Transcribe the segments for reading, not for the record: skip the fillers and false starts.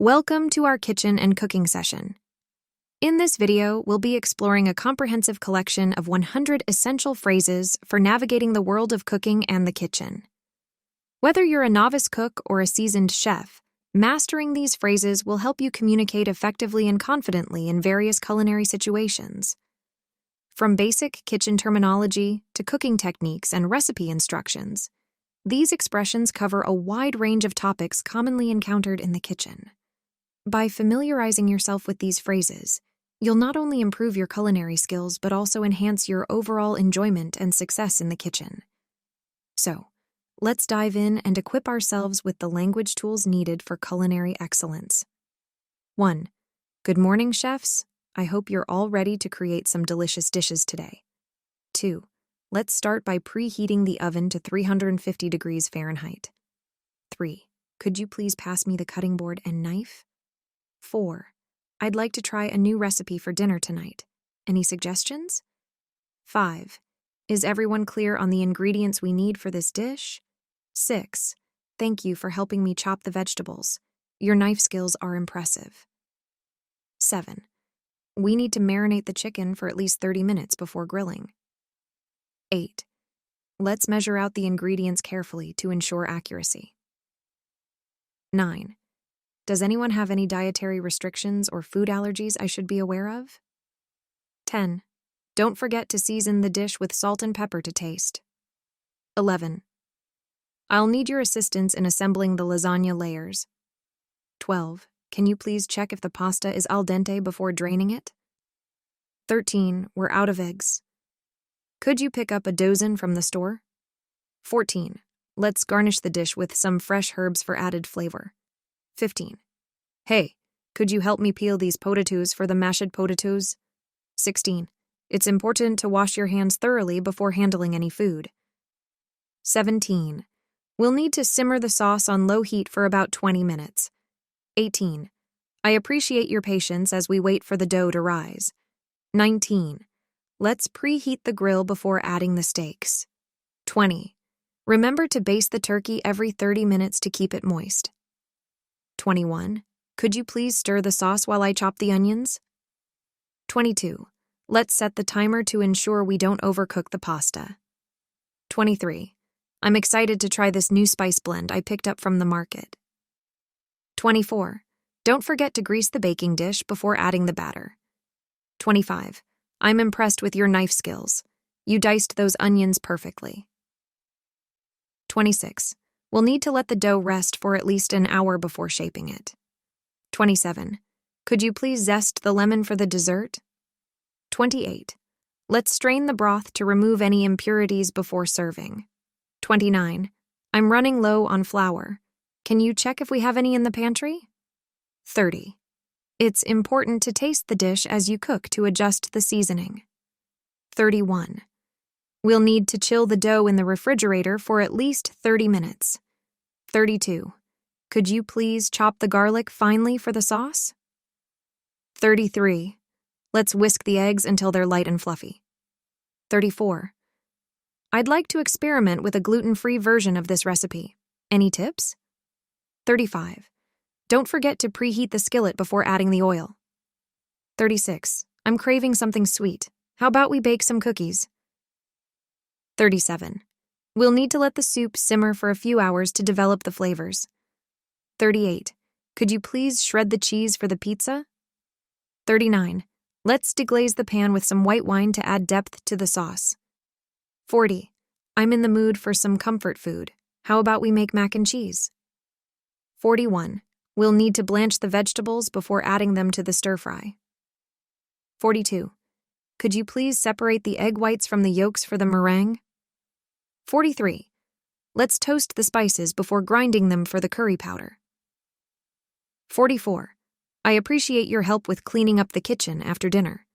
Welcome to our kitchen and cooking session. In this video, we'll be exploring a comprehensive collection of 100 essential phrases for navigating the world of cooking and the kitchen. Whether you're a novice cook or a seasoned chef, mastering these phrases will help you communicate effectively and confidently in various culinary situations. From basic kitchen terminology to cooking techniques and recipe instructions, these expressions cover a wide range of topics commonly encountered in the kitchen. By familiarizing yourself with these phrases, you'll not only improve your culinary skills but also enhance your overall enjoyment and success in the kitchen. So, let's dive in and equip ourselves with the language tools needed for culinary excellence. 1. Good morning, chefs. I hope you're all ready to create some delicious dishes today. 2. Let's start by preheating the oven to 350 degrees Fahrenheit. 3. Could you please pass me the cutting board and knife? 4. I'd like to try a new recipe for dinner tonight. Any suggestions? 5. Is everyone clear on the ingredients we need for this dish? 6. Thank you for helping me chop the vegetables. Your knife skills are impressive. 7. We need to marinate the chicken for at least 30 minutes before grilling. 8. Let's measure out the ingredients carefully to ensure accuracy. 9. Does anyone have any dietary restrictions or food allergies I should be aware of? 10. Don't forget to season the dish with salt and pepper to taste. 11. I'll need your assistance in assembling the lasagna layers. 12. Can you please check if the pasta is al dente before draining it? 13. We're out of eggs. Could you pick up a dozen from the store? 14. Let's garnish the dish with some fresh herbs for added flavor. 15. Hey, could you help me peel these potatoes for the mashed potatoes? 16. It's important to wash your hands thoroughly before handling any food. 17. We'll need to simmer the sauce on low heat for about 20 minutes. 18. I appreciate your patience as we wait for the dough to rise. 19. Let's preheat the grill before adding the steaks. 20. Remember to baste the turkey every 30 minutes to keep it moist. 21. Could you please stir the sauce while I chop the onions? 22. Let's set the timer to ensure we don't overcook the pasta. 23. I'm excited to try this new spice blend I picked up from the market. 24. Don't forget to grease the baking dish before adding the batter. 25. I'm impressed with your knife skills. You diced those onions perfectly. 26. We'll need to let the dough rest for at least an hour before shaping it. 27. Could you please zest the lemon for the dessert? 28. Let's strain the broth to remove any impurities before serving. 29. I'm running low on flour. Can you check if we have any in the pantry? 30. It's important to taste the dish as you cook to adjust the seasoning. 31. We'll need to chill the dough in the refrigerator for at least 30 minutes. 32. Could you please chop the garlic finely for the sauce? 33. Let's whisk the eggs until they're light and fluffy. 34. I'd like to experiment with a gluten-free version of this recipe. Any tips? 35. Don't forget to preheat the skillet before adding the oil. 36. I'm craving something sweet. How about we bake some cookies? 37. We'll need to let the soup simmer for a few hours to develop the flavors. 38. Could you please shred the cheese for the pizza? 39. Let's deglaze the pan with some white wine to add depth to the sauce. 40. I'm in the mood for some comfort food. How about we make mac and cheese? 41. We'll need to blanch the vegetables before adding them to the stir-fry. 42. Could you please separate the egg whites from the yolks for the meringue? 43. Let's toast the spices before grinding them for the curry powder. 44. I appreciate your help with cleaning up the kitchen after dinner.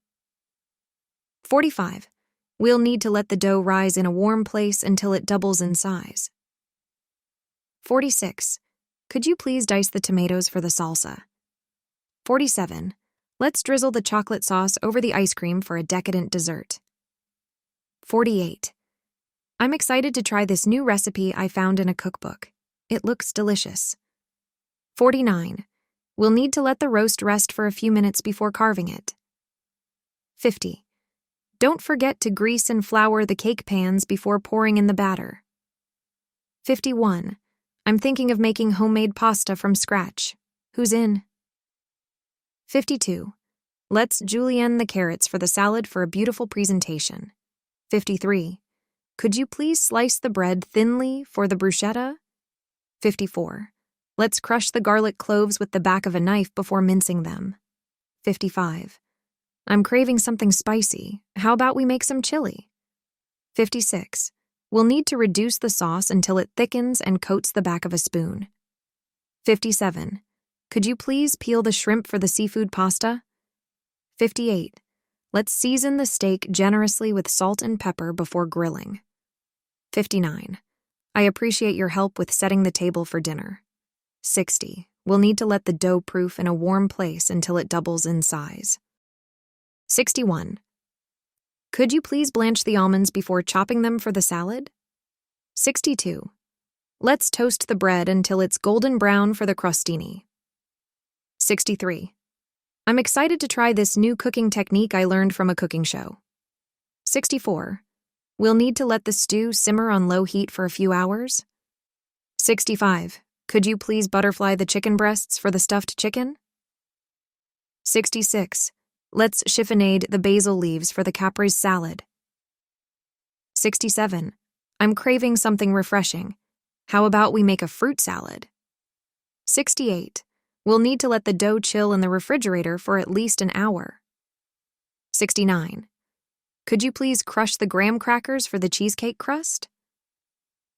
45. We'll need to let the dough rise in a warm place until it doubles in size. 46. Could you please dice the tomatoes for the salsa? 47. Let's drizzle the chocolate sauce over the ice cream for a decadent dessert. 48. I'm excited to try this new recipe I found in a cookbook. It looks delicious. 49. We'll need to let the roast rest for a few minutes before carving it. 50. Don't forget to grease and flour the cake pans before pouring in the batter. 51. I'm thinking of making homemade pasta from scratch. Who's in? 52. Let's julienne the carrots for the salad for a beautiful presentation. 53. Could you please slice the bread thinly for the bruschetta? 54. Let's crush the garlic cloves with the back of a knife before mincing them. 55. I'm craving something spicy. How about we make some chili? 56. We'll need to reduce the sauce until it thickens and coats the back of a spoon. 57. Could you please peel the shrimp for the seafood pasta? 58. Let's season the steak generously with salt and pepper before grilling. 59. I appreciate your help with setting the table for dinner. 60. We'll need to let the dough proof in a warm place until it doubles in size. 61. Could you please blanch the almonds before chopping them for the salad? 62. Let's toast the bread until it's golden brown for the crostini. 63. I'm excited to try this new cooking technique I learned from a cooking show. 64. We'll need to let the stew simmer on low heat for a few hours. 65. Could you please butterfly the chicken breasts for the stuffed chicken? 66. Let's chiffonade the basil leaves for the caprese salad. 67. I'm craving something refreshing. How about we make a fruit salad? 68. We'll need to let the dough chill in the refrigerator for at least an hour. 69. Could you please crush the graham crackers for the cheesecake crust?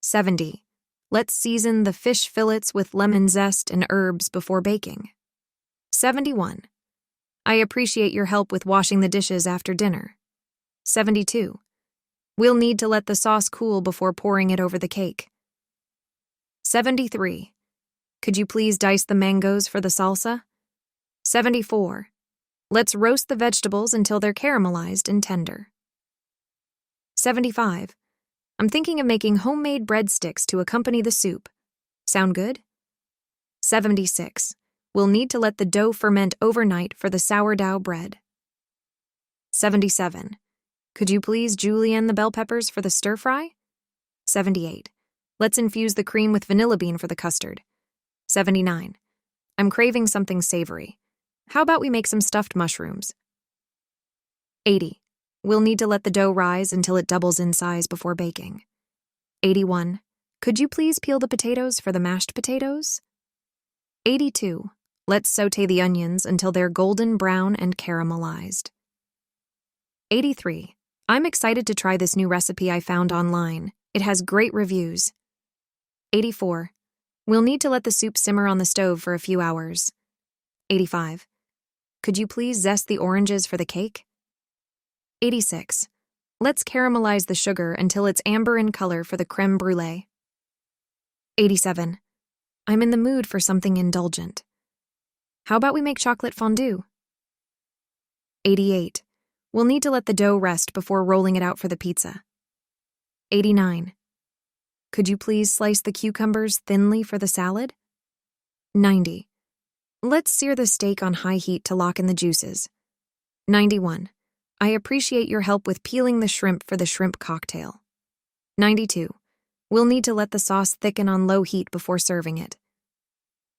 70. Let's season the fish fillets with lemon zest and herbs before baking. 71. I appreciate your help with washing the dishes after dinner. 72. We'll need to let the sauce cool before pouring it over the cake. 73. Could you please dice the mangoes for the salsa? 74. Let's roast the vegetables until they're caramelized and tender. 75. I'm thinking of making homemade breadsticks to accompany the soup. Sound good? 76. We'll need to let the dough ferment overnight for the sourdough bread. 77. Could you please julienne the bell peppers for the stir-fry? 78. Let's infuse the cream with vanilla bean for the custard. 79. I'm craving something savory. How about we make some stuffed mushrooms? 80. We'll need to let the dough rise until it doubles in size before baking. 81. Could you please peel the potatoes for the mashed potatoes? 82. Let's saute the onions until they're golden brown and caramelized. 83. I'm excited to try this new recipe I found online. It has great reviews. 84. We'll need to let the soup simmer on the stove for a few hours. 85. Could you please zest the oranges for the cake? 86. Let's caramelize the sugar until it's amber in color for the crème brûlée. 87. I'm in the mood for something indulgent. How about we make chocolate fondue? 88. We'll need to let the dough rest before rolling it out for the pizza. 89. Could you please slice the cucumbers thinly for the salad? 90. Let's sear the steak on high heat to lock in the juices. 91. I appreciate your help with peeling the shrimp for the shrimp cocktail. 92. We'll need to let the sauce thicken on low heat before serving it.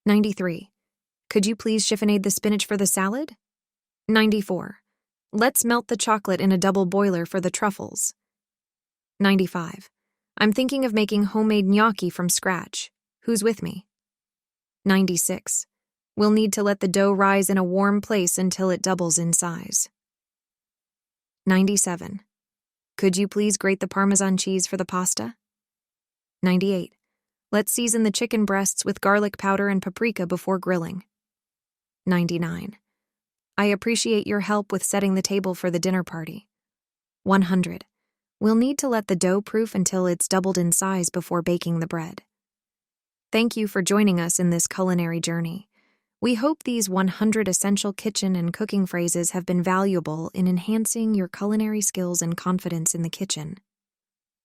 93. Could you please chiffonade the spinach for the salad? 94. Let's melt the chocolate in a double boiler for the truffles. 95. I'm thinking of making homemade gnocchi from scratch. Who's with me? 96. We'll need to let the dough rise in a warm place until it doubles in size. 97. Could you please grate the Parmesan cheese for the pasta? 98. Let's season the chicken breasts with garlic powder and paprika before grilling. 99. I appreciate your help with setting the table for the dinner party. 100. We'll need to let the dough proof until it's doubled in size before baking the bread. Thank you for joining us in this culinary journey. We hope these 100 essential kitchen and cooking phrases have been valuable in enhancing your culinary skills and confidence in the kitchen.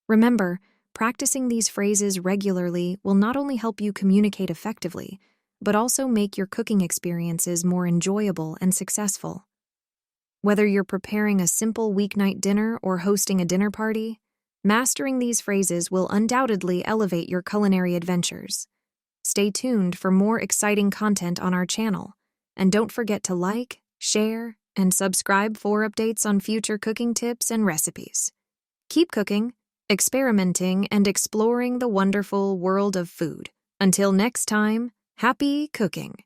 Remember, practicing these phrases regularly will not only help you communicate effectively, but also make your cooking experiences more enjoyable and successful. Whether you're preparing a simple weeknight dinner or hosting a dinner party, mastering these phrases will undoubtedly elevate your culinary adventures. Stay tuned for more exciting content on our channel, and don't forget to like, share, and subscribe for updates on future cooking tips and recipes. Keep cooking, experimenting, and exploring the wonderful world of food. Until next time, happy cooking!